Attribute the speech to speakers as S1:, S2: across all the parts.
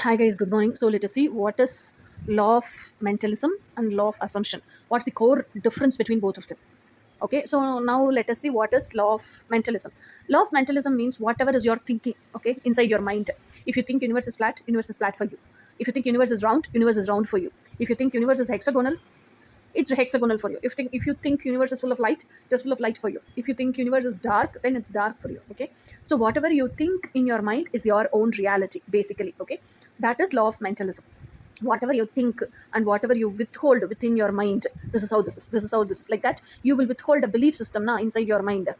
S1: Hi guys, good morning. So let us see what is law of mentalism and law of assumption. What's the core difference between both of them? Okay, so now let us see what is law of mentalism. Law of mentalism means whatever is your thinking, okay, inside your mind. If you think universe is flat for you. If you think universe is round for you. If you think universe is hexagonal, it's hexagonal for you. If you think universe is full of light, it is full of light for you. If you think universe is dark, then it's dark for you. Okay, so whatever you think in your mind is your own reality, basically. Okay, that is law of mentalism. Whatever you think and whatever you withhold within your mind, this is how this is, like that you will withhold a belief system now inside your mind.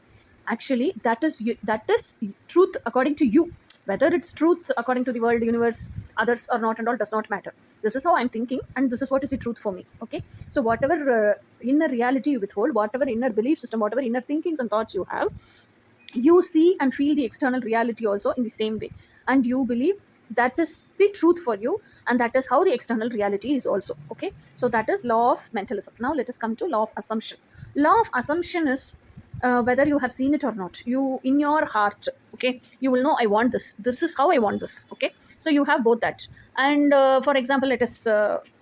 S1: Actually, that is truth according to you. Whether it's truth according to the world, universe, others or not and all does not matter. This is how I'm thinking and this is what is the truth for me. Okay, so whatever inner reality you withhold, whatever inner belief system, whatever inner thinkings and thoughts you have, you see and feel the external reality also in the same way, and you believe that is the truth for you, and that is how the external reality is also. Okay, so that is law of mentalism. Now let us come to law of assumption. Law of assumption is whether you have seen it or not, you in your heart, okay, you will know I want this is how I want this. Okay, so you have both that. And for example, let us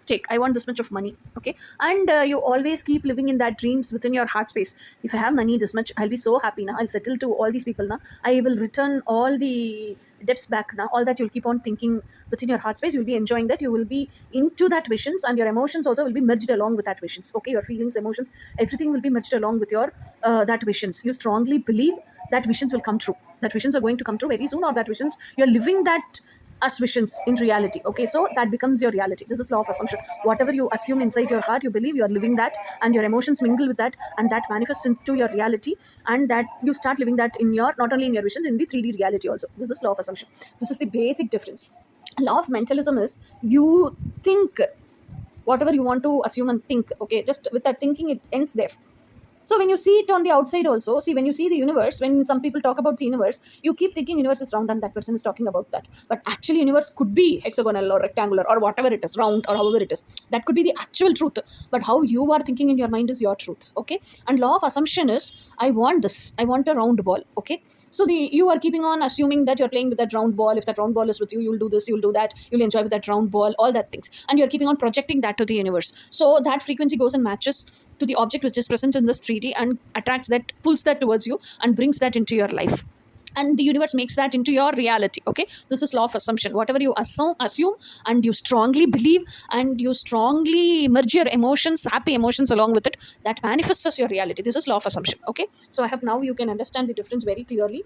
S1: take I want this much of money. Okay, and you always keep living in that dreams within your heart space. If I have money this much, I'll be so happy now, I'll settle to all these people now, I will return all the debts back now. All that you'll keep on thinking within your heart space, you'll be enjoying that, you will be into that visions, and your emotions also will be merged along with that visions. Okay, your feelings, emotions, everything will be merged along with your that visions. You strongly believe that visions will come true, that visions are going to come true very soon, or that visions you're living that as visions in reality. Okay, so that becomes your reality. This is law of assumption. Whatever you assume inside your heart, you believe you are living that, and your emotions mingle with that, and that manifests into your reality, and that you start living that in your, not only in your visions, in the 3D reality also. This is law of assumption. This is the basic difference. Law of mentalism is you think whatever you want to assume and think. Okay, just with that thinking it ends there. So when you see it on the outside also, see, when you see the universe, when some people talk about the universe, you keep thinking universe is round and that person is talking about that. But actually universe could be hexagonal or rectangular or whatever it is, round or however it is. That could be the actual truth. But how you are thinking in your mind is your truth. Okay. And law of assumption is, I want this. I want a round ball. Okay. So you are keeping on assuming that you're playing with that round ball. If that round ball is with you, you'll do this, you'll do that, you'll enjoy with that round ball, all that things. And you're keeping on projecting that to the universe. So that frequency goes and matches to the object which is present in this 3D and attracts that, pulls that towards you and brings that into your life. And the universe makes that into your reality. Okay, this is law of assumption. Whatever you assume and you strongly believe and you strongly merge your emotions, happy emotions along with it, that manifests as your reality. This is law of assumption. Okay, so I hope now you can understand the difference very clearly.